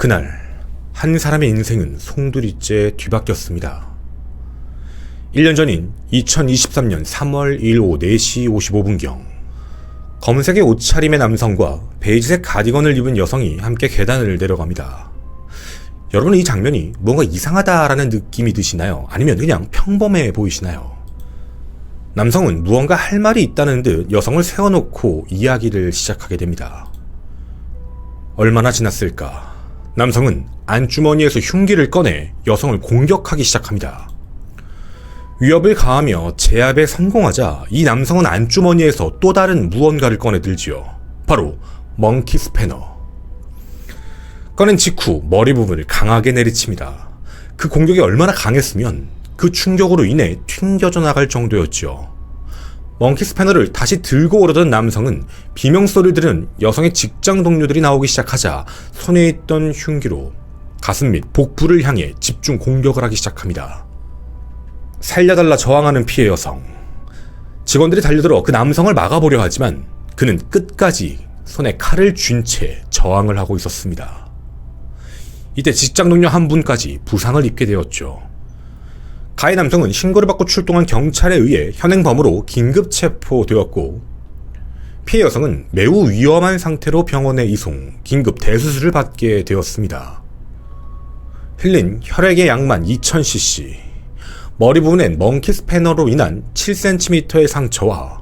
그날 한 사람의 인생은 송두리째 뒤바뀌었습니다. 1년 전인 2023년 3월 1일 오후 4시 55분경 검은색의 옷차림의 남성과 베이지색 가디건을 입은 여성이 함께 계단을 내려갑니다. 여러분, 이 장면이 뭔가 이상하다라는 느낌이 드시나요? 아니면 그냥 평범해 보이시나요? 남성은 무언가 할 말이 있다는 듯 여성을 세워놓고 이야기를 시작하게 됩니다. 얼마나 지났을까? 남성은 안주머니에서 흉기를 꺼내 여성을 공격하기 시작합니다. 위협을 가하며 제압에 성공하자 이 남성은 안주머니에서 또 다른 무언가를 꺼내들지요. 바로 멍키 스패너. 꺼낸 직후 머리 부분을 강하게 내리칩니다. 그 공격이 얼마나 강했으면 그 충격으로 인해 튕겨져 나갈 정도였지요. 멍키 스패너를 다시 들고 오려던 남성은 비명소리를 들은 여성의 직장 동료들이 나오기 시작하자 손에 있던 흉기로 가슴 및 복부를 향해 집중 공격을 하기 시작합니다. 살려달라 저항하는 피해 여성. 직원들이 달려들어 그 남성을 막아보려 하지만 그는 끝까지 손에 칼을 쥔 채 저항을 하고 있었습니다. 이때 직장 동료 한 분까지 부상을 입게 되었죠. 가해 남성은 신고를 받고 출동한 경찰에 의해 현행범으로 긴급 체포되었고, 피해 여성은 매우 위험한 상태로 병원에 이송, 긴급 대수술을 받게 되었습니다. 흘린 혈액의 양만 2000cc, 머리 부분엔 멍키 스패너로 인한 7cm의 상처와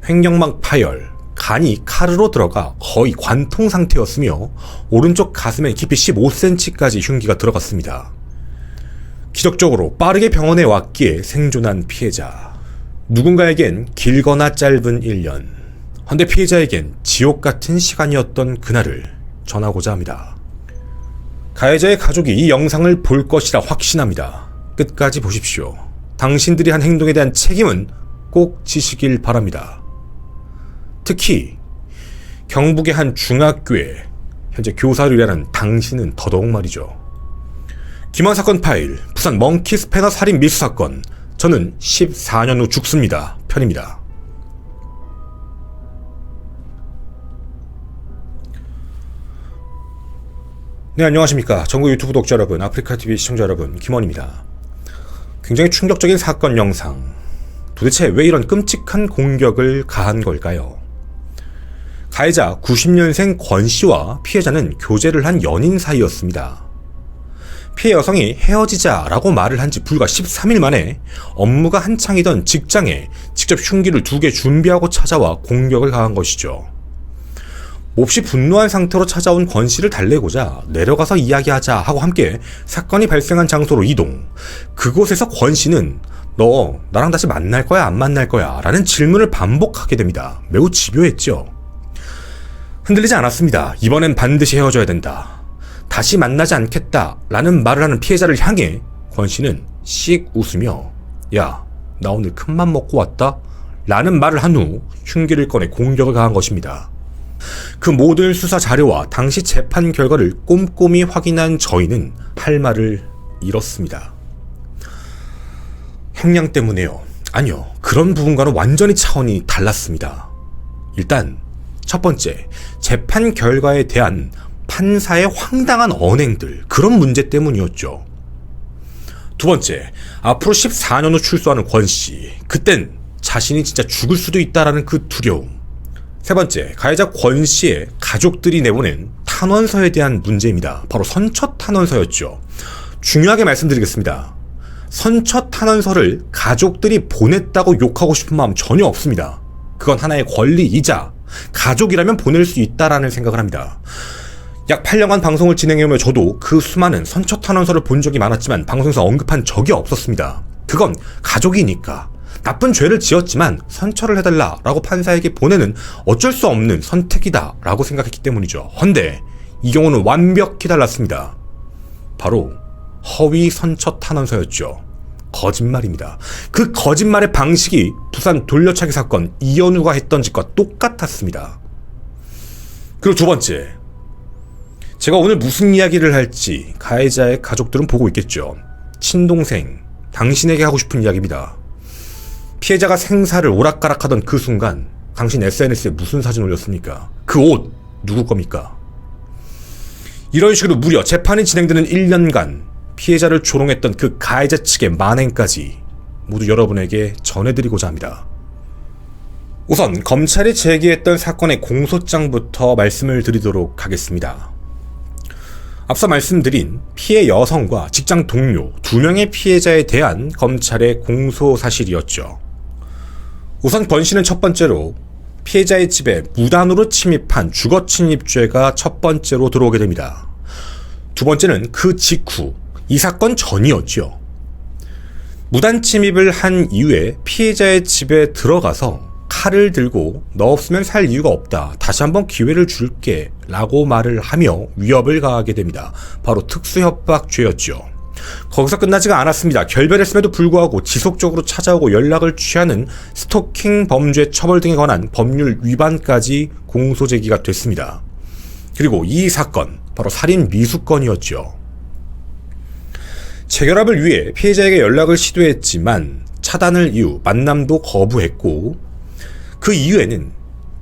횡격막 파열, 간이 칼으로 들어가 거의 관통 상태였으며 오른쪽 가슴에 깊이 15cm까지 흉기가 들어갔습니다. 기적적으로 빠르게 병원에 왔기에 생존한 피해자. 누군가에겐 길거나 짧은 1년, 헌데 피해자에겐 지옥 같은 시간이었던 그날을 전하고자 합니다. 가해자의 가족이 이 영상을 볼 것이라 확신합니다. 끝까지 보십시오. 당신들이 한 행동에 대한 책임은 꼭 지시길 바랍니다. 특히 경북의 한 중학교에 현재 교사로 일하는 당신은 더더욱 말이죠. 김한 사건 파일, 부산 멍키 스패너 살인 미수 사건, 저는 14년 후 죽습니다 편입니다. 네, 안녕하십니까. 전국 유튜브 독자 여러분, 아프리카TV 시청자 여러분, 김원입니다. 굉장히 충격적인 사건 영상. 도대체 왜 이런 끔찍한 공격을 가한 걸까요? 가해자 90년생 권씨와 피해자는 교제를 한 연인 사이였습니다. 피해 여성이 헤어지자라고 말을 한 지 불과 13일 만에 업무가 한창이던 직장에 직접 흉기를 2개 준비하고 찾아와 공격을 가한 것이죠. 몹시 분노한 상태로 찾아온 권씨를 달래고자 내려가서 이야기하자 하고 함께 사건이 발생한 장소로 이동. 그곳에서 권씨는 너 나랑 다시 만날 거야 안 만날 거야 라는 질문을 반복하게 됩니다. 매우 집요했죠. 흔들리지 않았습니다. 이번엔 반드시 헤어져야 된다. 다시 만나지 않겠다 라는 말을 하는 피해자를 향해 권씨는 씩 웃으며 야, 나 오늘 큰맘 먹고 왔다 라는 말을 한 후 흉기를 꺼내 공격을 가한 것입니다. 그 모든 수사 자료와 당시 재판 결과를 꼼꼼히 확인한 저희는 할 말을 잃었습니다. 형량 때문에요? 아니요. 그런 부분과는 완전히 차원이 달랐습니다. 일단 첫 번째, 재판 결과에 대한 판사의 황당한 언행들, 그런 문제 때문이었죠. 두 번째, 앞으로 14년 후 출소하는 권씨, 그땐 자신이 진짜 죽을 수도 있다라는 그 두려움. 세 번째, 가해자 권씨의 가족들이 내보낸 탄원서에 대한 문제입니다. 바로 선처 탄원서였죠. 중요하게 말씀드리겠습니다. 선처 탄원서를 가족들이 보냈다고 욕하고 싶은 마음 전혀 없습니다. 그건 하나의 권리이자 가족이라면 보낼 수 있다라는 생각을 합니다. 약 8년간 방송을 진행해오며 저도 그 수많은 선처 탄원서를 본 적이 많았지만 방송에서 언급한 적이 없었습니다. 그건 가족이니까 나쁜 죄를 지었지만 선처를 해달라라고 판사에게 보내는 어쩔 수 없는 선택이다라고 생각했기 때문이죠. 헌데 이 경우는 완벽히 달랐습니다. 바로 허위 선처 탄원서였죠. 거짓말입니다. 그 거짓말의 방식이 부산 돌려차기 사건 이현우가 했던 짓과 똑같았습니다. 그리고 두 번째, 제가 오늘 무슨 이야기를 할지 가해자의 가족들은 보고 있겠죠. 친동생, 당신에게 하고 싶은 이야기입니다. 피해자가 생사를 오락가락하던 그 순간 당신 SNS에 무슨 사진 올렸습니까? 그 옷 누구 겁니까? 이런 식으로 무려 재판이 진행되는 1년간 피해자를 조롱했던 그 가해자 측의 만행까지 모두 여러분에게 전해드리고자 합니다. 우선 검찰이 제기했던 사건의 공소장부터 말씀을 드리도록 하겠습니다. 앞서 말씀드린 피해 여성과 직장 동료 2명의 피해자에 대한 검찰의 공소사실이었죠. 우선 권 씨는 첫 번째로 피해자의 집에 무단으로 침입한 주거침입죄가 첫 번째로 들어오게 됩니다. 두 번째는 그 직후, 이 사건 전이었죠. 무단 침입을 한 이후에 피해자의 집에 들어가서 칼을 들고 너 없으면 살 이유가 없다. 다시 한번 기회를 줄게 라고 말을 하며 위협을 가하게 됩니다. 바로 특수협박죄였죠. 거기서 끝나지가 않았습니다. 결별했음에도 불구하고 지속적으로 찾아오고 연락을 취하는 스토킹 범죄 처벌 등에 관한 법률 위반까지 공소 제기가 됐습니다. 그리고 이 사건, 바로 살인 미수건이었죠. 재결합을 위해 피해자에게 연락을 시도했지만 차단을 이유 만남도 거부했고, 그 이후에는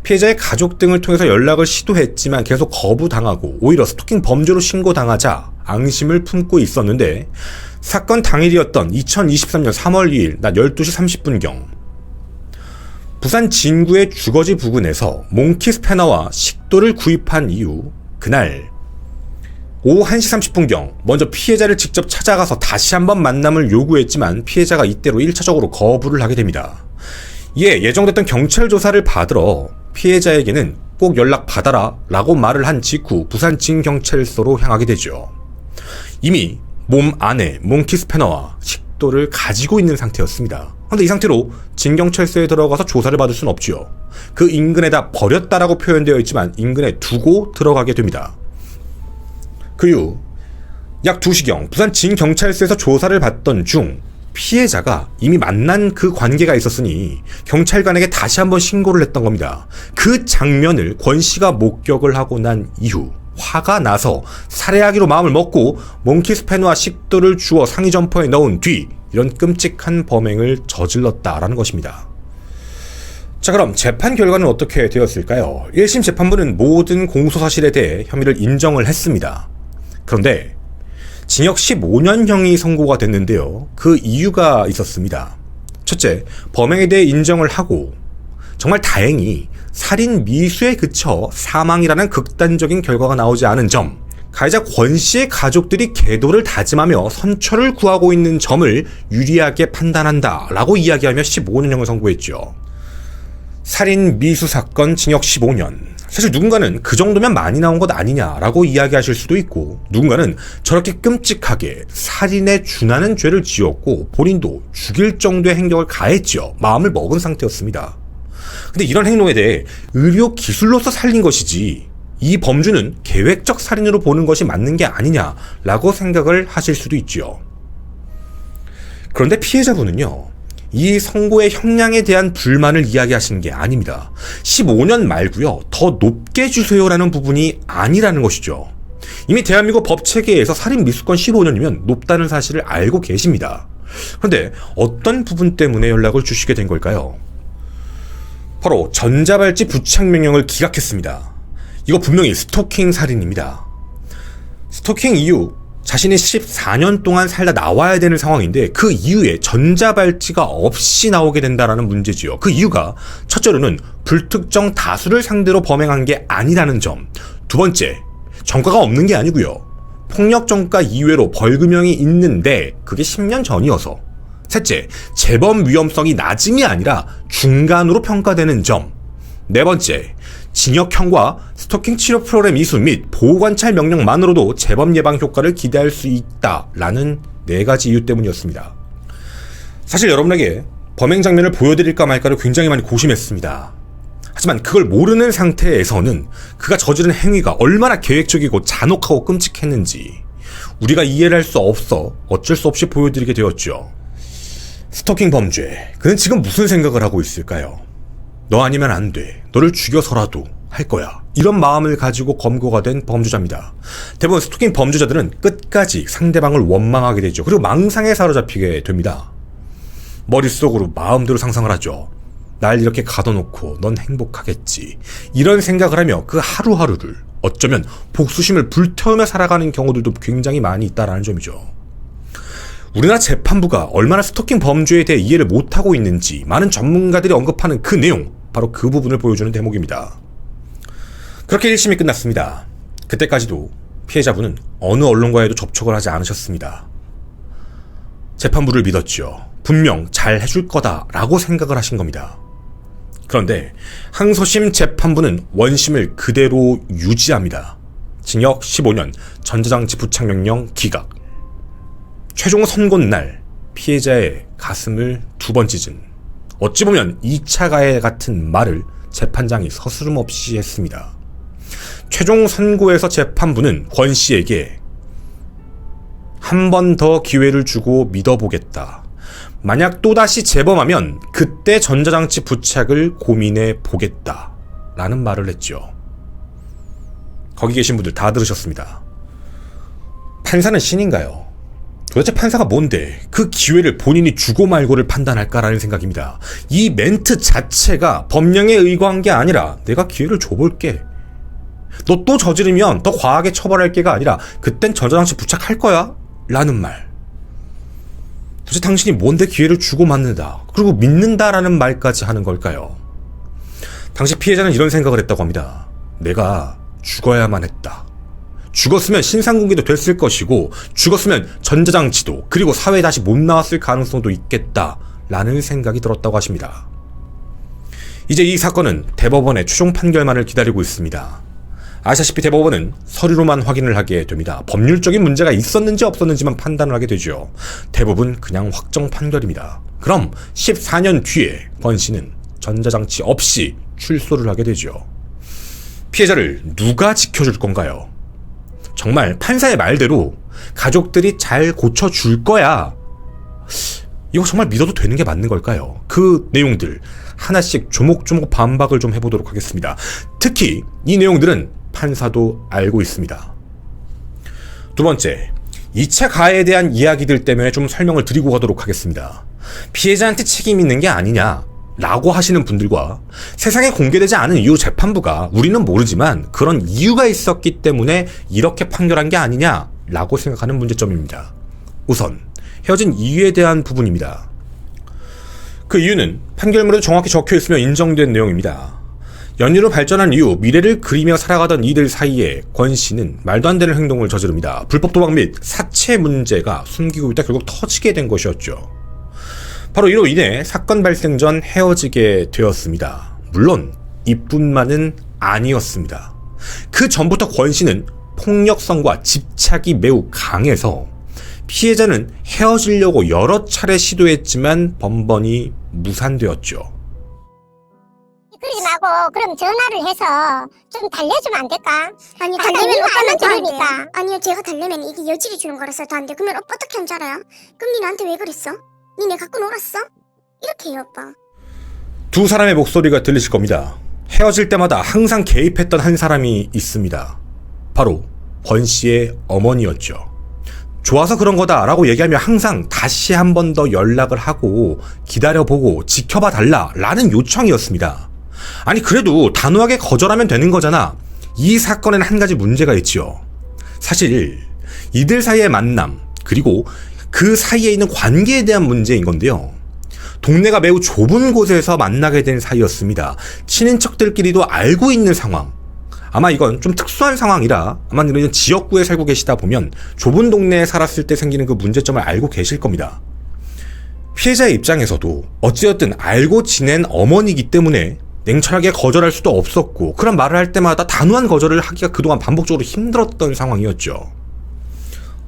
피해자의 가족 등을 통해서 연락을 시도했지만 계속 거부당하고 오히려 스토킹 범죄로 신고당하자 앙심을 품고 있었는데, 사건 당일이었던 2023년 3월 2일 낮 12시 30분경 부산 진구의 주거지 부근에서 몽키 스패너와 식도를 구입한 이후 그날 오후 1시 30분경 먼저 피해자를 직접 찾아가서 다시 한번 만남을 요구했지만 피해자가 이때로 1차적으로 거부를 하게 됩니다. 이에 예정됐던 경찰 조사를 받으러 피해자에게는 꼭 연락받아라 라고 말을 한 직후 부산 진경찰서로 향하게 되죠. 이미 몸 안에 몽키 스패너와 식도를 가지고 있는 상태였습니다. 그런데 이 상태로 진경찰서에 들어가서 조사를 받을 수는 없지요. 그 인근에다 버렸다라고 표현되어 있지만 인근에 두고 들어가게 됩니다. 그 이후 약 2시경 부산 진경찰서에서 조사를 받던 중 피해자가 이미 만난 그 관계가 있었으니 경찰관에게 다시 한번 신고를 했던 겁니다. 그 장면을 권 씨가 목격을 하고 난 이후 화가 나서 살해하기로 마음을 먹고 몽키 스패너와 식도를 주워 상의 점퍼에 넣은 뒤 이런 끔찍한 범행을 저질렀다라는 것입니다. 자, 그럼 재판 결과는 어떻게 되었을까요? 1심 재판부는 모든 공소사실에 대해 혐의를 인정을 했습니다. 그런데 징역 15년형이 선고가 됐는데요. 그 이유가 있었습니다. 첫째, 범행에 대해 인정을 하고 정말 다행히 살인 미수에 그쳐 사망이라는 극단적인 결과가 나오지 않은 점, 가해자 권 씨의 가족들이 계도를 다짐하며 선처를 구하고 있는 점을 유리하게 판단한다 라고 이야기하며 15년형을 선고했죠. 살인 미수 사건 징역 15년. 사실 누군가는 그 정도면 많이 나온 것 아니냐라고 이야기하실 수도 있고, 누군가는 저렇게 끔찍하게 살인에 준하는 죄를 지었고 본인도 죽일 정도의 행동을 가했죠. 마음을 먹은 상태였습니다. 근데 이런 행동에 대해 의료 기술로서 살린 것이지 이 범주는 계획적 살인으로 보는 것이 맞는 게 아니냐라고 생각을 하실 수도 있죠. 그런데 피해자분은요, 이 선고의 형량에 대한 불만을 이야기하시는 게 아닙니다. 15년 말고요, 더 높게 주세요라는 부분이 아니라는 것이죠. 이미 대한민국 법체계에서 살인 미수건 15년이면 높다는 사실을 알고 계십니다. 그런데 어떤 부분 때문에 연락을 주시게 된 걸까요? 바로 전자발찌 부착 명령을 기각했습니다. 이거 분명히 스토킹 살인입니다. 스토킹 이후 자신이 14년 동안 살다 나와야 되는 상황인데 그 이후에 전자발찌가 없이 나오게 된다는 문제지요. 그 이유가 첫째로는 불특정 다수를 상대로 범행한 게 아니라는 점, 두 번째, 전과가 없는 게 아니고요, 폭력 전과 이외로 벌금형이 있는데 그게 10년 전이어서, 셋째, 재범 위험성이 낮음이 아니라 중간으로 평가되는 점, 네 번째, 징역형과 스토킹 치료 프로그램 이수 및 보호관찰 명령만으로도 재범 예방 효과를 기대할 수 있다라는 네 가지 이유 때문이었습니다. 사실 여러분에게 범행 장면을 보여드릴까 말까를 굉장히 많이 고심했습니다. 하지만 그걸 모르는 상태에서는 그가 저지른 행위가 얼마나 계획적이고 잔혹하고 끔찍했는지 우리가 이해를 할 수 없어 어쩔 수 없이 보여드리게 되었죠. 스토킹 범죄, 그는 지금 무슨 생각을 하고 있을까요? 너 아니면 안 돼. 너를 죽여서라도 할 거야. 이런 마음을 가지고 검거가 된 범죄자입니다. 대부분 스토킹 범죄자들은 끝까지 상대방을 원망하게 되죠. 그리고 망상에 사로잡히게 됩니다. 머릿속으로 마음대로 상상을 하죠. 날 이렇게 가둬놓고 넌 행복하겠지. 이런 생각을 하며 그 하루하루를 어쩌면 복수심을 불태우며 살아가는 경우들도 굉장히 많이 있다는 점이죠. 우리나라 재판부가 얼마나 스토킹 범죄에 대해 이해를 못하고 있는지 많은 전문가들이 언급하는 그 내용, 바로 그 부분을 보여주는 대목입니다. 그렇게 1심이 끝났습니다. 그때까지도 피해자분은 어느 언론과에도 접촉을 하지 않으셨습니다. 재판부를 믿었죠. 분명 잘 해줄 거다라고 생각을 하신 겁니다. 그런데 항소심 재판부는 원심을 그대로 유지합니다. 징역 15년, 전자장치 부착명령 기각. 최종 선고는 날 피해자의 가슴을 2번 찢은, 어찌 보면 2차 가해 같은 말을 재판장이 서스름없이 했습니다. 최종 선고에서 재판부는 권 씨에게 한 번 더 기회를 주고 믿어보겠다. 만약 또다시 재범하면 그때 전자장치 부착을 고민해 보겠다. 라는 말을 했죠. 거기 계신 분들 다 들으셨습니다. 판사는 신인가요? 도대체 판사가 뭔데 그 기회를 본인이 주고 말고를 판단할까라는 생각입니다. 이 멘트 자체가 법령에 의거한 게 아니라 내가 기회를 줘볼게. 너 또 저지르면 더 과하게 처벌할게가 아니라 그땐 전자장치 부착할 거야? 라는 말. 도대체 당신이 뭔데 기회를 주고 맞는다, 그리고 믿는다라는 말까지 하는 걸까요? 당시 피해자는 이런 생각을 했다고 합니다. 내가 죽어야만 했다. 죽었으면 신상공개도 됐을 것이고 죽었으면 전자장치도, 그리고 사회에 다시 못 나왔을 가능성도 있겠다 라는 생각이 들었다고 하십니다. 이제 이 사건은 대법원의 최종 판결만을 기다리고 있습니다. 아시다시피 대법원은 서류로만 확인을 하게 됩니다. 법률적인 문제가 있었는지 없었는지만 판단을 하게 되죠. 대부분 그냥 확정 판결입니다. 그럼 14년 뒤에 권 씨는 전자장치 없이 출소를 하게 되죠. 피해자를 누가 지켜줄 건가요? 정말 판사의 말대로 가족들이 잘 고쳐줄 거야, 이거 정말 믿어도 되는 게 맞는 걸까요? 그 내용들 하나씩 조목조목 반박을 좀 해보도록 하겠습니다. 특히 이 내용들은 판사도 알고 있습니다. 두 번째, 2차 가해에 대한 이야기들 때문에 좀 설명을 드리고 가도록 하겠습니다. 피해자한테 책임 있는 게 아니냐 라고 하시는 분들과 세상에 공개되지 않은 이유 재판부가 우리는 모르지만 그런 이유가 있었기 때문에 이렇게 판결한 게 아니냐 라고 생각하는 문제점입니다. 우선 헤어진 이유에 대한 부분입니다. 그 이유는 판결문에도 정확히 적혀있으며 인정된 내용입니다. 연유로 발전한 이후 미래를 그리며 살아가던 이들 사이에 권 씨는 말도 안 되는 행동을 저지릅니다. 불법 도박 및 사채 문제가 숨기고 있다 결국 터지게 된 것이었죠. 바로 이로 인해 사건 발생 전 헤어지게 되었습니다. 물론 이뿐만은 아니었습니다. 그 전부터 권 씨는 폭력성과 집착이 매우 강해서 피해자는 헤어지려고 여러 차례 시도했지만 번번이 무산되었죠. 그러지 말고 그럼 전화를 해서 좀 달래주면 안 될까? 아니 달래면 오빠는 들으니까. 아니요, 제가 달래면 이게 여지를 주는 거라서 더 안 돼. 그러면 오빠 어떻게 하는 줄 알아요? 그럼 니 나한테 왜 그랬어? 니네 갖고 놀았어? 이렇게 해요 오빠. 두 사람의 목소리가 들리실 겁니다. 헤어질 때마다 항상 개입했던 한 사람이 있습니다. 바로 권 씨의 어머니였죠. 좋아서 그런 거다 라고 얘기하며 항상 다시 한 번 더 연락을 하고 기다려보고 지켜봐 달라 라는 요청이었습니다. 아니 그래도 단호하게 거절하면 되는 거잖아. 이 사건에는 한 가지 문제가 있죠. 사실 이들 사이의 만남, 그리고 그 사이에 있는 관계에 대한 문제인 건데요. 동네가 매우 좁은 곳에서 만나게 된 사이였습니다. 친인척들끼리도 알고 있는 상황. 아마 이건 좀 특수한 상황이라 아마 이런 지역구에 살고 계시다 보면 좁은 동네에 살았을 때 생기는 그 문제점을 알고 계실 겁니다. 피해자의 입장에서도 어찌됐든 알고 지낸 어머니이기 때문에 냉철하게 거절할 수도 없었고 그런 말을 할 때마다 단호한 거절을 하기가 그동안 반복적으로 힘들었던 상황이었죠.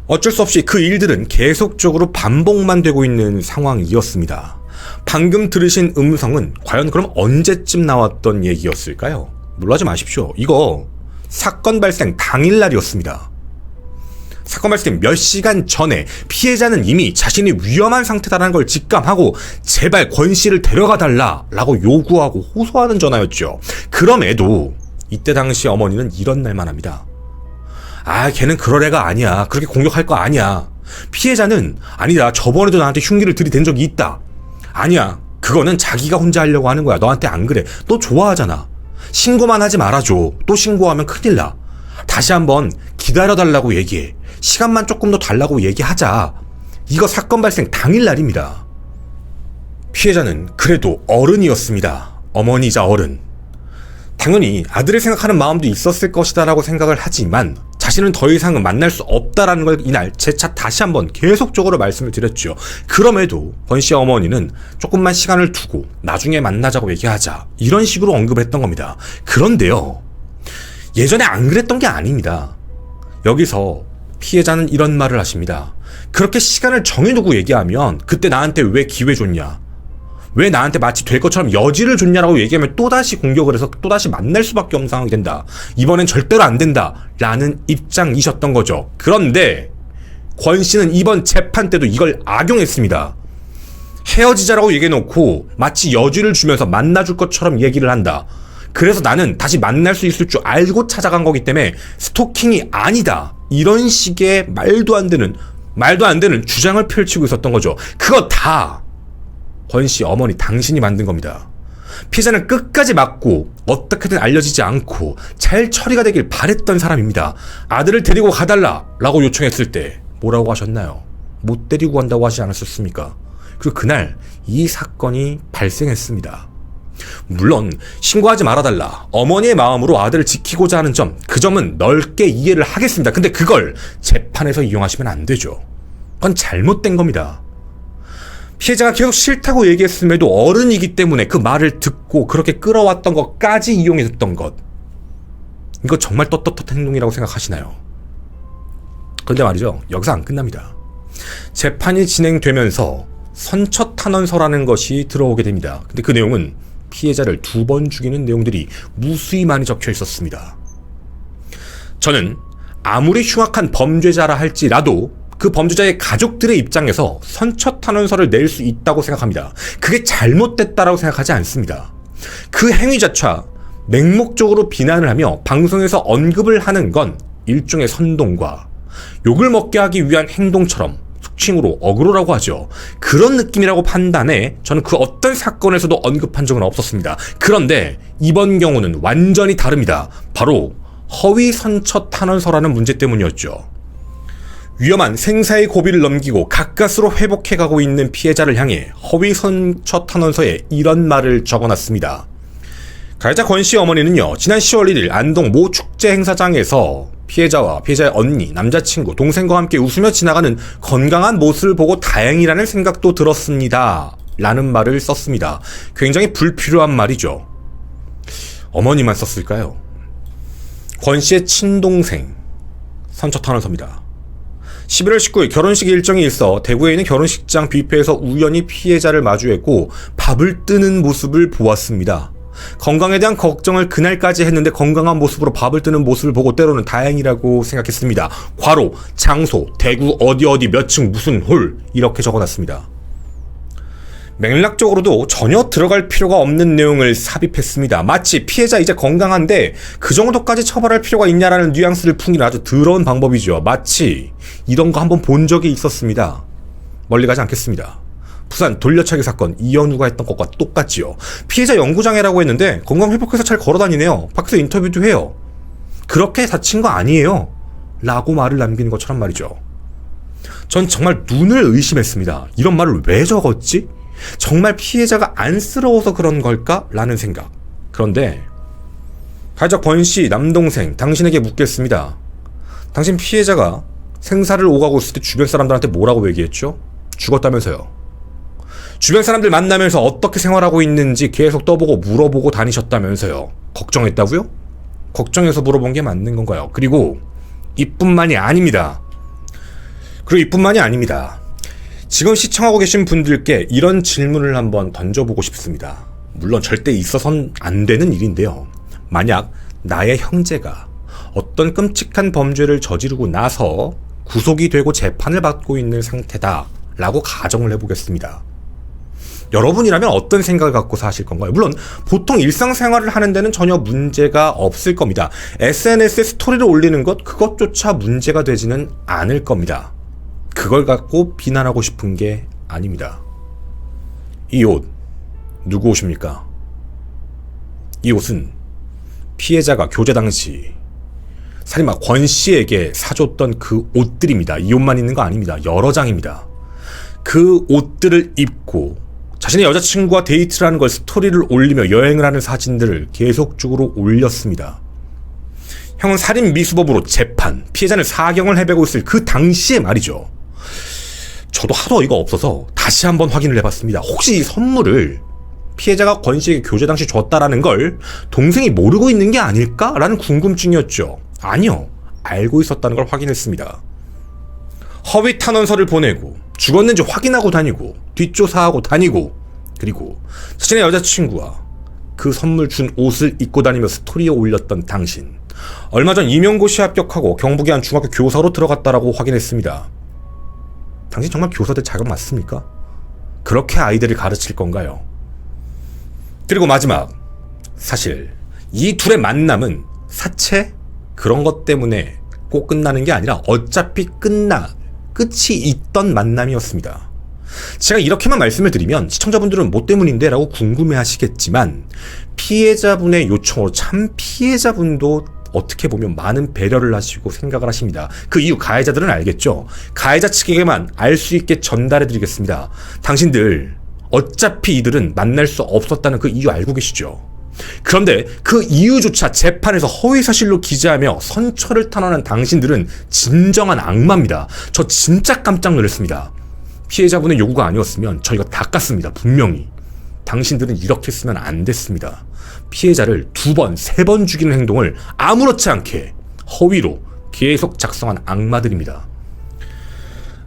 어쩔 수 없이 그 일들은 계속적으로 반복만 되고 있는 상황이었습니다. 방금 들으신 음성은 과연 그럼 언제쯤 나왔던 얘기였을까요? 놀라지 마십시오. 이거 사건 발생 당일날이었습니다. 사건 발생 몇 시간 전에 피해자는 이미 자신이 위험한 상태다라는 걸 직감하고 제발 권 씨를 데려가 달라라고 요구하고 호소하는 전화였죠. 그럼에도 이때 당시 어머니는 이런 말만 합니다. 아, 걔는 그럴 애가 아니야. 그렇게 공격할 거 아니야. 피해자는 아니다. 저번에도 나한테 흉기를 들이댄 적이 있다. 아니야. 그거는 자기가 혼자 하려고 하는 거야. 너한테 안 그래. 너 좋아하잖아. 신고만 하지 말아줘. 또 신고하면 큰일 나. 다시 한번 기다려달라고 얘기해. 시간만 조금 더 달라고 얘기하자. 이거 사건 발생 당일날입니다. 피해자는 그래도 어른이었습니다. 어머니이자 어른. 당연히 아들을 생각하는 마음도 있었을 것이다 라고 생각을 하지만 자신은 더 이상은 만날 수 없다라는 걸 이날 재차 다시 한번 계속적으로 말씀을 드렸죠. 그럼에도 권 씨의 어머니는 조금만 시간을 두고 나중에 만나자고 얘기하자, 이런 식으로 언급을 했던 겁니다. 그런데요, 예전에 안 그랬던 게 아닙니다. 여기서 피해자는 이런 말을 하십니다. 그렇게 시간을 정해두고 얘기하면 그때 나한테 왜 기회 줬냐, 왜 나한테 마치 될 것처럼 여지를 줬냐라고 얘기하면 또다시 공격을 해서 또다시 만날 수밖에 없는 상황이 된다. 이번엔 절대로 안 된다 라는 입장이셨던 거죠. 그런데 권 씨는 이번 재판 때도 이걸 악용했습니다. 헤어지자라고 얘기해놓고 마치 여지를 주면서 만나줄 것처럼 얘기를 한다. 그래서 나는 다시 만날 수 있을 줄 알고 찾아간 거기 때문에 스토킹이 아니다, 이런 식의 말도 안 되는 주장을 펼치고 있었던 거죠. 그거 다 권 씨 어머니 당신이 만든 겁니다. 피해자는 끝까지 막고 어떻게든 알려지지 않고 잘 처리가 되길 바랬던 사람입니다. 아들을 데리고 가달라 라고 요청했을 때 뭐라고 하셨나요? 못 데리고 간다고 하지 않았었습니까? 그리고 그날 이 사건이 발생했습니다. 물론 신고하지 말아달라, 어머니의 마음으로 아들을 지키고자 하는 점, 그 점은 넓게 이해를 하겠습니다. 근데 그걸 재판에서 이용하시면 안 되죠. 그건 잘못된 겁니다. 피해자가 계속 싫다고 얘기했음에도 어른이기 때문에 그 말을 듣고 그렇게 끌어왔던 것까지 이용했던 것, 이거 정말 떳떳한 행동이라고 생각하시나요? 그런데 말이죠, 여기서 안 끝납니다. 재판이 진행되면서 선처탄원서라는 것이 들어오게 됩니다. 근데 그 내용은 피해자를 2번 죽이는 내용들이 무수히 많이 적혀 있었습니다. 저는 아무리 흉악한 범죄자라 할지라도 그 범죄자의 가족들의 입장에서 선처탄원서를 낼 수 있다고 생각합니다. 그게 잘못됐다라고 생각하지 않습니다. 그 행위 자체와 맹목적으로 비난을 하며 방송에서 언급을 하는 건 일종의 선동과 욕을 먹게 하기 위한 행동처럼 속칭으로 어그로라고 하죠. 그런 느낌이라고 판단해 저는 그 어떤 사건에서도 언급한 적은 없었습니다. 그런데 이번 경우는 완전히 다릅니다. 바로 허위 선처탄원서라는 문제 때문이었죠. 위험한 생사의 고비를 넘기고 가까스로 회복해가고 있는 피해자를 향해 허위 선처탄원서에 이런 말을 적어놨습니다. 가해자 권 씨 어머니는요, 지난 10월 1일 안동 모 축제 행사장에서 피해자와 피해자의 언니, 남자친구, 동생과 함께 웃으며 지나가는 건강한 모습을 보고 다행이라는 생각도 들었습니다 라는 말을 썼습니다. 굉장히 불필요한 말이죠. 어머니만 썼을까요? 권 씨의 친동생 선처탄원서입니다. 11월 19일 결혼식 일정이 있어 대구에 있는 결혼식장 뷔페에서 우연히 피해자를 마주했고 밥을 뜨는 모습을 보았습니다. 건강에 대한 걱정을 그날까지 했는데 건강한 모습으로 밥을 뜨는 모습을 보고 때로는 다행이라고 생각했습니다. 괄호, 장소, 대구 어디 몇 층 무슨 홀, 이렇게 적어놨습니다. 맥락적으로도 전혀 들어갈 필요가 없는 내용을 삽입했습니다. 마치 피해자 이제 건강한데 그 정도까지 처벌할 필요가 있냐라는 뉘앙스를 풍기는 아주 더러운 방법이죠. 마치 이런 거 한번 본 적이 있었습니다. 멀리 가지 않겠습니다. 부산 돌려차기 사건 이현우가 했던 것과 똑같지요. 피해자 연구장애라고 했는데 건강회복해서 잘 걸어다니네요. 밖에서 인터뷰도 해요. 그렇게 다친 거 아니에요 라고 말을 남기는 것처럼 말이죠. 전 정말 눈을 의심했습니다. 이런 말을 왜 적었지? 정말 피해자가 안쓰러워서 그런 걸까? 라는 생각. 그런데 가해자 권씨 남동생, 당신에게 묻겠습니다. 당신 피해자가 생사를 오가고 있을 때 주변 사람들한테 뭐라고 얘기했죠? 죽었다면서요. 주변 사람들 만나면서 어떻게 생활하고 있는지 계속 떠보고 물어보고 다니셨다면서요. 걱정했다고요? 걱정해서 물어본 게 맞는 건가요? 그리고 이뿐만이 아닙니다. 지금 시청하고 계신 분들께 이런 질문을 한번 던져보고 싶습니다. 물론 절대 있어선 안 되는 일인데요. 만약 나의 형제가 어떤 끔찍한 범죄를 저지르고 나서 구속이 되고 재판을 받고 있는 상태다 라고 가정을 해보겠습니다. 여러분이라면 어떤 생각을 갖고 사실 건가요? 물론 보통 일상생활을 하는 데는 전혀 문제가 없을 겁니다. SNS에 스토리를 올리는 것, 그것조차 문제가 되지는 않을 겁니다. 그걸 갖고 비난하고 싶은 게 아닙니다. 이 옷 누구 옷입니까? 이 옷은 피해자가 교제 당시 살인마 권 씨에게 사줬던 그 옷들입니다. 이 옷만 있는 거 아닙니다. 여러 장입니다. 그 옷들을 입고 자신의 여자친구와 데이트를 하는 걸 스토리를 올리며 여행을 하는 사진들을 계속적으로 올렸습니다. 형은 살인 미수범으로 재판, 피해자는 사경을 헤매고 있을 그 당시에 말이죠. 저도 하도 어이가 없어서 다시 한번 확인을 해봤습니다. 혹시 이 선물을 피해자가 권 씨에게 교제 당시 줬다라는 걸 동생이 모르고 있는 게 아닐까라는 궁금증이었죠. 아니요. 알고 있었다는 걸 확인했습니다. 허위 탄원서를 보내고 죽었는지 확인하고 다니고 뒷조사하고 다니고 그리고 자신의 여자친구와 그 선물 준 옷을 입고 다니며 스토리에 올렸던 당신. 얼마 전 임용고시에 합격하고 경북의 한 중학교 교사로 들어갔다라고 확인했습니다. 당신 정말 교사들 자격 맞습니까? 그렇게 아이들을 가르칠 건가요? 그리고 마지막, 사실 이 둘의 만남은 사채? 그런 것 때문에 꼭 끝나는 게 아니라 어차피 끝이 있던 만남이었습니다. 제가 이렇게만 말씀을 드리면 시청자분들은 뭐 때문인데? 라고 궁금해 하시겠지만 피해자분의 요청으로 참 피해자분도 어떻게 보면 많은 배려를 하시고 생각을 하십니다. 그 이유 가해자들은 알겠죠? 가해자 측에게만 알 수 있게 전달해 드리겠습니다. 당신들 어차피 이들은 만날 수 없었다는 그 이유 알고 계시죠? 그런데 그 이유조차 재판에서 허위사실로 기재하며 선처를 탄원한 당신들은 진정한 악마입니다. 저 진짜 깜짝 놀랐습니다. 피해자분의 요구가 아니었으면 저희가 다 깠습니다. 분명히. 당신들은 이렇게 했으면 안 됐습니다. 피해자를 2번, 3번 죽이는 행동을 아무렇지 않게 허위로 계속 작성한 악마들입니다.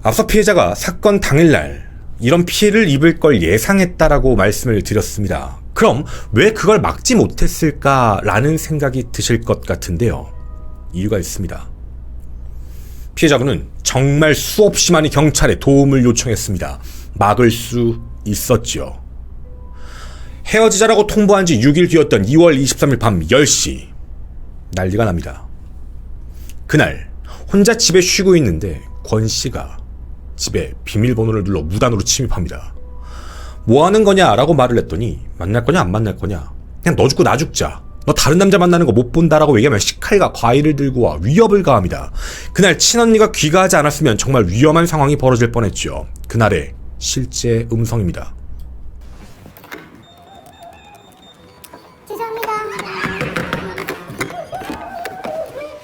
앞서 피해자가 사건 당일날 이런 피해를 입을 걸 예상했다라고 말씀을 드렸습니다. 그럼 왜 그걸 막지 못했을까라는 생각이 드실 것 같은데요. 이유가 있습니다. 피해자분은 정말 수없이 많이 경찰에 도움을 요청했습니다. 막을 수 있었지요. 헤어지자라고 통보한 지 6일 뒤였던 2월 23일 밤 10시 난리가 납니다. 그날 혼자 집에 쉬고 있는데 권 씨가 집에 비밀번호를 눌러 무단으로 침입합니다. 뭐 하는 거냐 라고 말을 했더니 만날 거냐 안 만날 거냐 그냥 너 죽고 나 죽자 너 다른 남자 만나는 거 못 본다라고 얘기하면 식칼과 과일을 들고 와 위협을 가합니다. 그날 친언니가 귀가하지 않았으면 정말 위험한 상황이 벌어질 뻔했죠. 그날의 실제 음성입니다. 죄송합니다.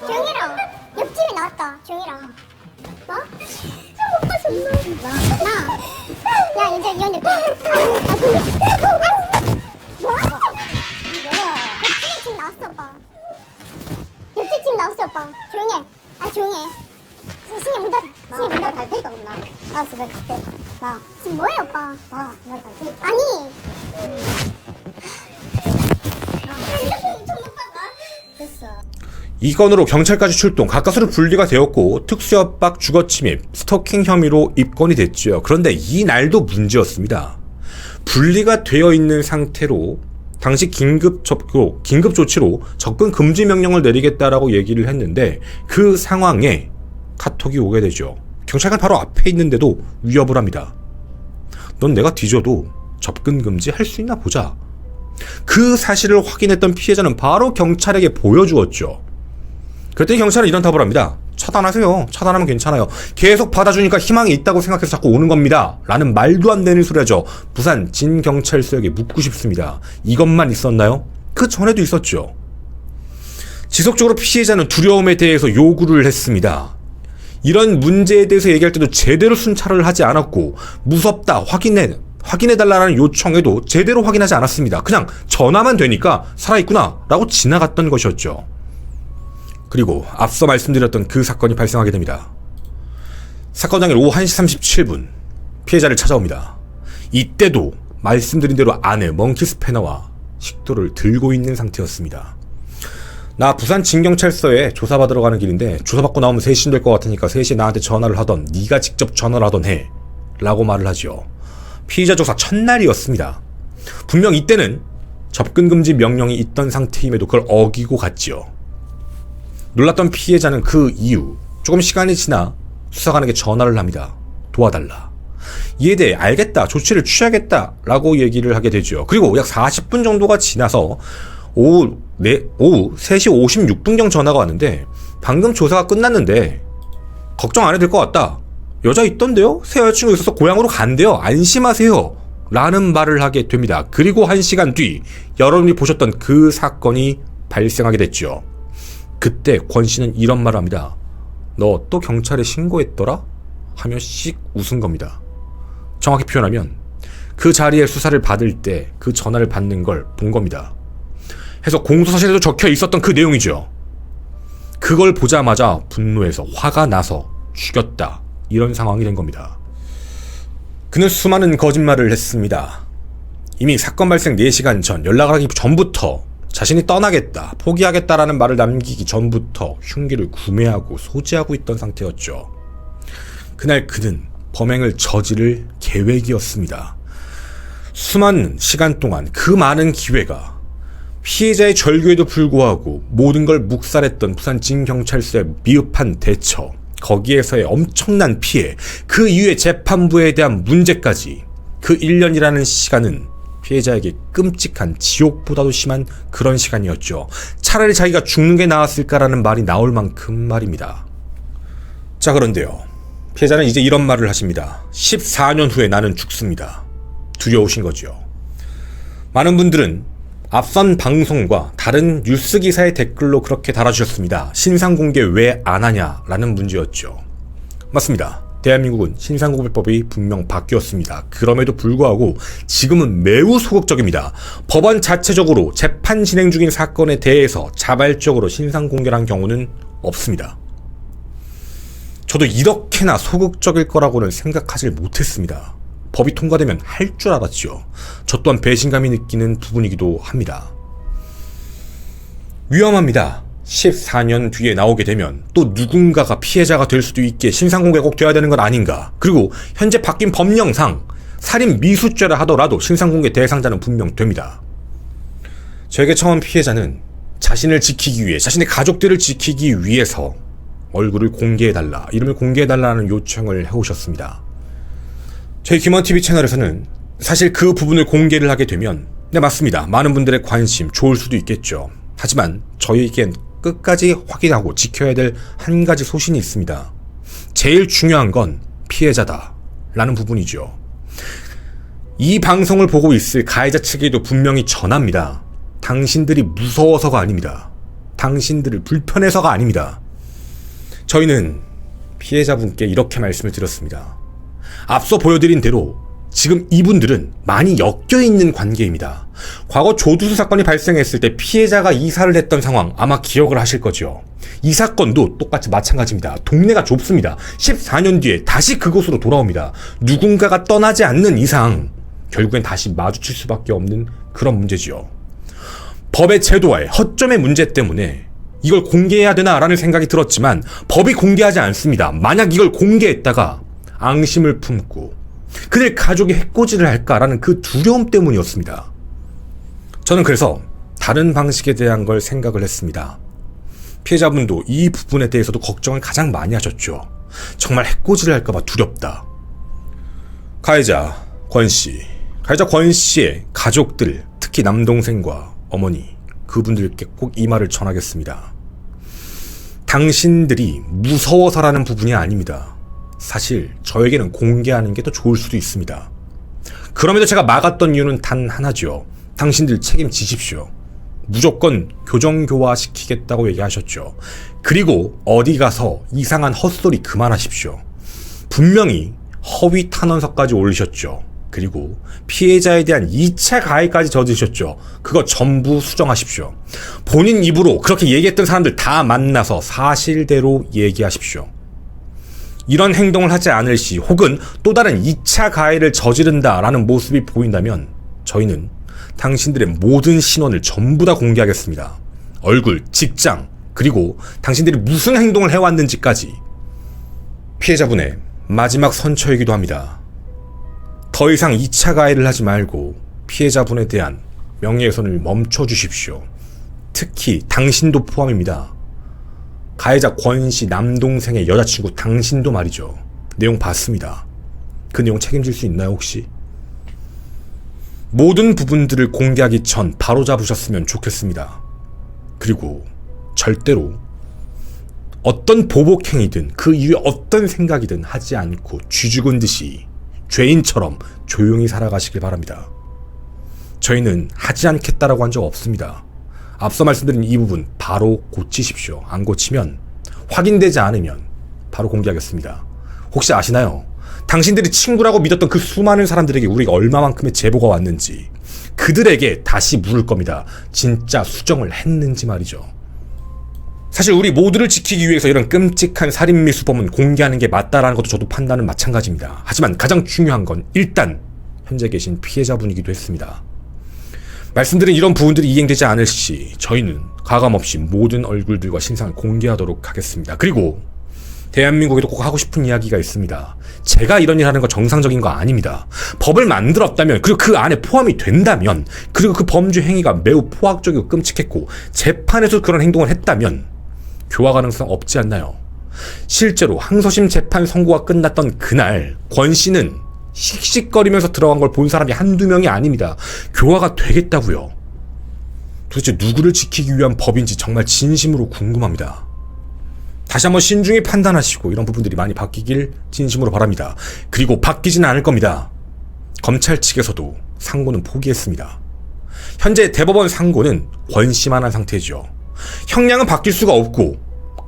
조용히라. 옆집에 나왔다. 조용히라. 뭐? 못 봤었나? 나. 야, 이제 이 언니. 뭐? 옆집 지금 나왔어, 오빠. 옆집 지금 나왔어, 오빠. 조용해. 아, 조용해. 신경 문 닫아. 신경 문 닫아. 갈 테니까, 그럼 나. 알았어, 내가 갈게. 나. 지금 뭐해, 오빠? 나 갈 테니까. 아니. 이 건으로 경찰까지 출동, 가까스로 분리가 되었고 특수협박, 주거침입, 스토킹 혐의로 입건이 됐죠. 그런데 이 날도 문제였습니다. 분리가 되어 있는 상태로 당시 긴급 조치로 접근 금지 명령을 내리겠다라고 얘기를 했는데 그 상황에 카톡이 오게 되죠. 경찰관 바로 앞에 있는데도 위협을 합니다. 넌 내가 뒤져도 접근 금지 할 수 있나 보자. 그 사실을 확인했던 피해자는 바로 경찰에게 보여주었죠. 그랬더니 경찰은 이런 답을 합니다. 차단하세요. 차단하면 괜찮아요. 계속 받아주니까 희망이 있다고 생각해서 자꾸 오는 겁니다. 라는 말도 안 되는 소리 하죠. 부산 진경찰서에게 묻고 싶습니다. 이것만 있었나요? 그 전에도 있었죠. 지속적으로 피해자는 두려움에 대해서 요구를 했습니다. 이런 문제에 대해서 얘기할 때도 제대로 순찰을 하지 않았고 무섭다, 확인해달라는 요청에도 제대로 확인하지 않았습니다. 그냥 전화만 되니까 살아있구나 라고 지나갔던 것이었죠. 그리고 앞서 말씀드렸던 그 사건이 발생하게 됩니다. 사건 당일 오후 1시 37분 피해자를 찾아옵니다. 이때도 말씀드린 대로 안에 먼키 스패너와 식도를 들고 있는 상태였습니다. 나 부산 진경찰서에 조사받으러 가는 길인데 조사받고 나오면 3시 될 것 같으니까 3시에 나한테 전화를 하던 네가 직접 전화를 하던 해 라고 말을 하죠. 피의자 조사 첫날이었습니다. 분명 이때는 접근금지 명령이 있던 상태임에도 그걸 어기고 갔지요. 놀랐던 피해자는 그 이후 조금 시간이 지나 수사관에게 전화를 합니다. 도와달라. 이에 대해 알겠다, 조치를 취하겠다 라고 얘기를 하게 되죠. 그리고 약 40분 정도가 지나서 오후 3시 56분경 전화가 왔는데 방금 조사가 끝났는데 걱정 안 해도 될 것 같다. 여자 있던데요? 새 여자친구 있어서 고향으로 간대요. 안심하세요. 라는 말을 하게 됩니다. 그리고 1시간 뒤 여러분이 보셨던 그 사건이 발생하게 됐죠. 그때 권 씨는 이런 말을 합니다. 너 또 경찰에 신고했더라? 하며 씩 웃은 겁니다. 정확히 표현하면 그 자리에 수사를 받을 때 그 전화를 받는 걸 본 겁니다. 해서 공소사실에도 적혀 있었던 그 내용이죠. 그걸 보자마자 분노해서 화가 나서 죽였다. 이런 상황이 된 겁니다. 그는 수많은 거짓말을 했습니다. 이미 사건 발생 4시간 전, 연락을 하기 전부터 자신이 떠나겠다, 포기하겠다라는 말을 남기기 전부터 흉기를 구매하고 소지하고 있던 상태였죠. 그날 그는 범행을 저지를 계획이었습니다. 수많은 시간 동안 그 많은 기회가 피해자의 절규에도 불구하고 모든 걸 묵살했던 부산진경찰서의 미흡한 대처, 거기에서의 엄청난 피해, 그 이후에 재판부에 대한 문제까지 그 1년이라는 시간은 피해자에게 끔찍한 지옥보다도 심한 그런 시간이었죠. 차라리 자기가 죽는 게 나았을까라는 말이 나올 만큼 말입니다. 자, 그런데요. 피해자는 이제 이런 말을 하십니다. 14년 후에 나는 죽습니다. 두려우신 거죠. 많은 분들은 앞선 방송과 다른 뉴스 기사의 댓글로 그렇게 달아주셨습니다. 신상공개 왜 안 하냐라는 문제였죠. 맞습니다. 대한민국은 신상공개법이 분명 바뀌었습니다. 그럼에도 불구하고 지금은 매우 소극적입니다. 법원 자체적으로 재판 진행 중인 사건에 대해서 자발적으로 신상공개란 경우는 없습니다. 저도 이렇게나 소극적일 거라고는 생각하지 못했습니다. 법이 통과되면 할 줄 알았죠. 저 또한 배신감이 느끼는 부분이기도 합니다. 위험합니다. 14년 뒤에 나오게 되면 또 누군가가 피해자가 될 수도 있게 신상공개가 꼭 돼야 되는 건 아닌가. 그리고 현재 바뀐 법령상 살인 미수죄라 하더라도 신상공개 대상자는 분명 됩니다. 저에게 처음 피해자는 자신을 지키기 위해, 자신의 가족들을 지키기 위해서 얼굴을 공개해달라, 이름을 공개해달라는 요청을 해오셨습니다. 저희 김원TV 채널에서는 사실 그 부분을 공개를 하게 되면 네, 맞습니다. 많은 분들의 관심 좋을 수도 있겠죠. 하지만 저희에겐 끝까지 확인하고 지켜야 될 한 가지 소신이 있습니다. 제일 중요한 건 피해자다 라는 부분이죠. 이 방송을 보고 있을 가해자 측에도 분명히 전합니다. 당신들이 무서워서가 아닙니다. 당신들을 불편해서가 아닙니다. 저희는 피해자분께 이렇게 말씀을 드렸습니다. 앞서 보여드린 대로 지금 이분들은 많이 엮여있는 관계입니다. 과거 조두수 사건이 발생했을 때 피해자가 이사를 했던 상황 아마 기억을 하실 거죠. 이 사건도 똑같이 마찬가지입니다. 동네가 좁습니다. 14년 뒤에 다시 그곳으로 돌아옵니다. 누군가가 떠나지 않는 이상 결국엔 다시 마주칠 수밖에 없는 그런 문제지요. 법의 제도와의 허점의 문제 때문에 이걸 공개해야 되나라는 생각이 들었지만 법이 공개하지 않습니다. 만약 이걸 공개했다가 앙심을 품고 그들 가족이 해코지를 할까라는 그 두려움 때문이었습니다. 저는 그래서 다른 방식에 대한 걸 생각을 했습니다. 피해자분도 이 부분에 대해서도 걱정을 가장 많이 하셨죠. 정말 해코지를 할까봐 두렵다. 가해자 권 씨의 가족들, 특히 남동생과 어머니, 그분들께 꼭 이 말을 전하겠습니다. 당신들이 무서워서라는 부분이 아닙니다. 사실 저에게는 공개하는 게 더 좋을 수도 있습니다. 그럼에도 제가 막았던 이유는 단 하나죠. 당신들 책임지십시오. 무조건 교정교화 시키겠다고 얘기하셨죠. 그리고 어디 가서 이상한 헛소리 그만하십시오. 분명히 허위 탄원서까지 올리셨죠. 그리고 피해자에 대한 2차 가해까지 저지르셨죠. 그거 전부 수정하십시오. 본인 입으로 그렇게 얘기했던 사람들 다 만나서 사실대로 얘기하십시오. 이런 행동을 하지 않을 시 혹은 또 다른 2차 가해를 저지른다라는 모습이 보인다면 저희는 당신들의 모든 신원을 전부 다 공개하겠습니다. 얼굴, 직장, 그리고 당신들이 무슨 행동을 해왔는지까지. 피해자분의 마지막 선처이기도 합니다. 더 이상 2차 가해를 하지 말고 피해자분에 대한 명예훼손을 멈춰주십시오. 특히 당신도 포함입니다. 가해자 권 씨 남동생의 여자친구 당신도 말이죠. 내용 봤습니다. 그 내용 책임질 수 있나요 혹시? 모든 부분들을 공개하기 전 바로 잡으셨으면 좋겠습니다. 그리고 절대로 어떤 보복행위든 그 이후에 어떤 생각이든 하지 않고 쥐 죽은 듯이 죄인처럼 조용히 살아가시길 바랍니다. 저희는 하지 않겠다라고 한 적 없습니다. 앞서 말씀드린 이 부분 바로 고치십시오. 안 고치면, 확인되지 않으면 바로 공개하겠습니다. 혹시 아시나요? 당신들이 친구라고 믿었던 그 수많은 사람들에게 우리가 얼마만큼의 제보가 왔는지, 그들에게 다시 물을 겁니다. 진짜 수정을 했는지 말이죠. 사실 우리 모두를 지키기 위해서 이런 끔찍한 살인미수범은 공개하는 게 맞다라는 것도 저도 판단은 마찬가지입니다. 하지만 가장 중요한 건 일단 현재 계신 피해자분이기도 했습니다. 말씀드린 이런 부분들이 이행되지 않을 시 저희는 가감없이 모든 얼굴들과 신상을 공개하도록 하겠습니다. 그리고 대한민국에도 꼭 하고 싶은 이야기가 있습니다. 제가 이런 일 하는 거 정상적인 거 아닙니다. 법을 만들었다면, 그리고 그 안에 포함이 된다면, 그리고 그 범죄 행위가 매우 포악적이고 끔찍했고 재판에서 그런 행동을 했다면 교화 가능성 없지 않나요? 실제로 항소심 재판 선고가 끝났던 그날 권 씨는 씩씩거리면서 들어간 걸 본 사람이 한두 명이 아닙니다. 교화가 되겠다고요. 도대체 누구를 지키기 위한 법인지 정말 진심으로 궁금합니다. 다시 한번 신중히 판단하시고 이런 부분들이 많이 바뀌길 진심으로 바랍니다. 그리고 바뀌지는 않을 겁니다. 검찰 측에서도 상고는 포기했습니다. 현재 대법원 상고는 권씨만한 상태죠. 형량은 바뀔 수가 없고,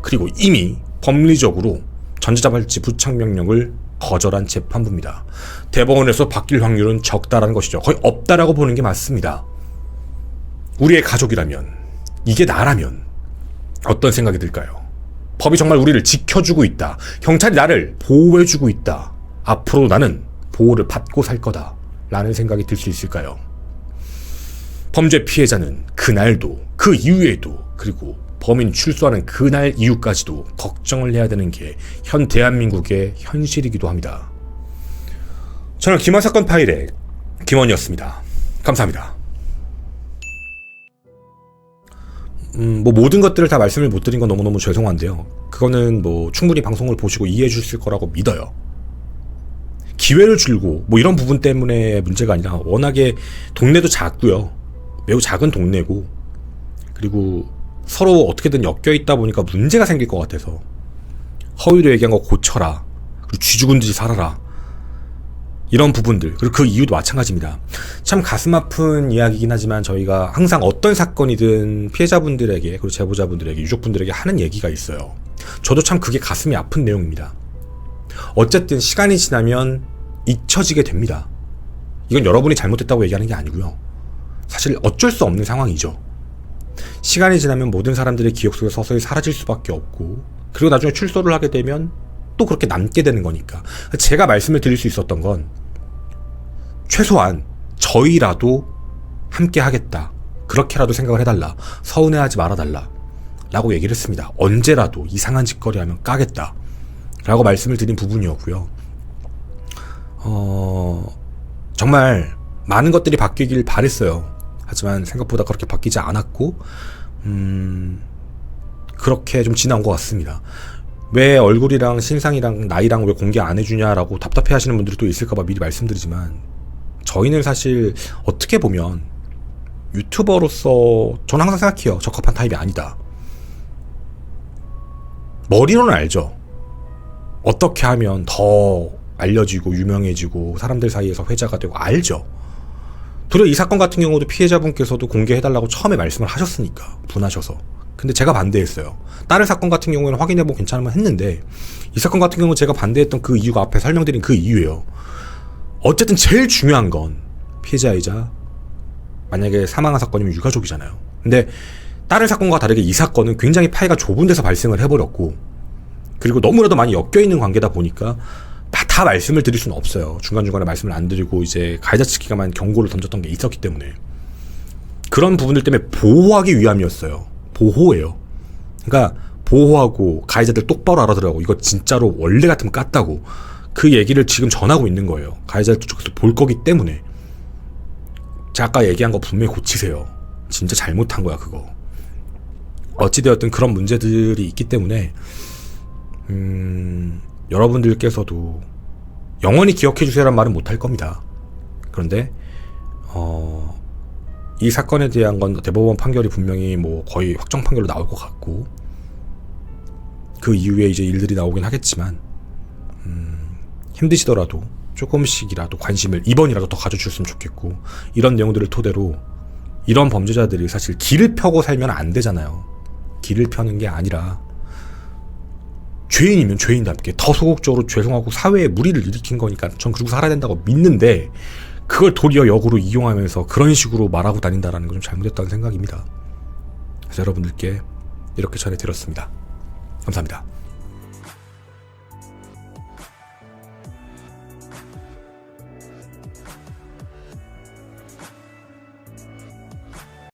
그리고 이미 법리적으로 전자자발찌 부착 명령을 거절한 재판부입니다. 대법원에서 바뀔 확률은 적다라는 것이죠. 거의 없다라고 보는 게 맞습니다. 우리의 가족이라면, 이게 나라면 어떤 생각이 들까요? 법이 정말 우리를 지켜주고 있다. 경찰이 나를 보호해주고 있다. 앞으로 나는 보호를 받고 살 거다. 라는 생각이 들 수 있을까요? 범죄 피해자는 그날도, 그 이후에도, 그리고 범인 출소하는 그날 이후까지도 걱정을 해야 되는 게 현 대한민국의 현실이기도 합니다. 저는 김한 사건 파일의 김원이었습니다. 감사합니다. 모든 것들을 다 말씀을 못 드린 건 너무너무 죄송한데요. 그거는 충분히 방송을 보시고 이해해 주실 거라고 믿어요. 기회를 줄고 이런 부분 때문에 문제가 아니라 워낙에 동네도 작고요. 매우 작은 동네고, 그리고 서로 어떻게든 엮여 있다 보니까 문제가 생길 것 같아서 허위로 얘기한 거 고쳐라. 그리고 쥐 죽은 듯이 살아라. 이런 부분들, 그리고 그 이유도 마찬가지입니다. 참 가슴 아픈 이야기긴 하지만 저희가 항상 어떤 사건이든 피해자분들에게, 그리고 제보자분들에게, 유족분들에게 하는 얘기가 있어요. 저도 참 그게 가슴이 아픈 내용입니다. 어쨌든 시간이 지나면 잊혀지게 됩니다. 이건 여러분이 잘못했다고 얘기하는 게 아니고요. 사실 어쩔 수 없는 상황이죠. 시간이 지나면 모든 사람들의 기억 속에 서서히 사라질 수밖에 없고, 그리고 나중에 출소를 하게 되면 또 그렇게 남게 되는 거니까. 제가 말씀을 드릴 수 있었던 건 최소한 저희라도 함께 하겠다, 그렇게라도 생각을 해달라, 서운해하지 말아달라 라고 얘기를 했습니다. 언제라도 이상한 짓거리 하면 까겠다 라고 말씀을 드린 부분이었고요. 정말 많은 것들이 바뀌길 바랬어요. 하지만 생각보다 그렇게 바뀌지 않았고, 그렇게 좀 지나온 것 같습니다. 왜 얼굴이랑 신상이랑 나이랑 왜 공개 안 해주냐라고 답답해 하시는 분들이 또 있을까봐 미리 말씀드리지만, 저희는 사실 어떻게 보면 유튜버로서 저는 항상 생각해요. 적합한 타입이 아니다. 머리로는 알죠. 어떻게 하면 더 알려지고 유명해지고 사람들 사이에서 회자가 되고 알죠. 도리어 이 사건 같은 경우도 피해자분께서도 공개해달라고 처음에 말씀을 하셨으니까 분하셔서. 근데 제가 반대했어요. 다른 사건 같은 경우에는 확인해보고 괜찮으면 했는데, 이 사건 같은 경우는 제가 반대했던 그 이유가 앞에 설명드린 그 이유예요. 어쨌든 제일 중요한 건 피해자이자, 만약에 사망한 사건이면 유가족이잖아요. 근데 다른 사건과 다르게 이 사건은 굉장히 파이가 좁은 데서 발생을 해버렸고, 그리고 너무나도 많이 엮여있는 관계다 보니까 다 말씀을 드릴 수는 없어요. 중간중간에 말씀을 안 드리고 이제 가해자 측에만 경고를 던졌던 게 있었기 때문에. 그런 부분들 때문에 보호하기 위함이었어요. 보호예요. 그러니까 보호하고 가해자들 똑바로 알아들으라고, 이거 진짜로 원래 같으면 깠다고, 그 얘기를 지금 전하고 있는 거예요. 가해자들 쪽에서 볼 거기 때문에. 제가 아까 얘기한 거 분명히 고치세요. 진짜 잘못한 거야 그거. 어찌되었든 그런 문제들이 있기 때문에 여러분들께서도 영원히 기억해 주세요란 말은 못할 겁니다. 그런데 이 사건에 대한 건 대법원 판결이 분명히 거의 확정 판결로 나올 것 같고, 그 이후에 이제 일들이 나오긴 하겠지만 힘드시더라도 조금씩이라도 관심을 이번이라도 더 가져주셨으면 좋겠고, 이런 내용들을 토대로 이런 범죄자들이 사실 길을 펴고 살면 안 되잖아요. 길을 펴는 게 아니라 죄인이면 죄인답게 더 소극적으로 죄송하고 사회에 무리를 일으킨 거니까 전 그러고 살아야 된다고 믿는데, 그걸 도리어 역으로 이용하면서 그런 식으로 말하고 다닌다라는 건 좀 잘못했다는 생각입니다. 그래서 여러분들께 이렇게 전해드렸습니다. 감사합니다.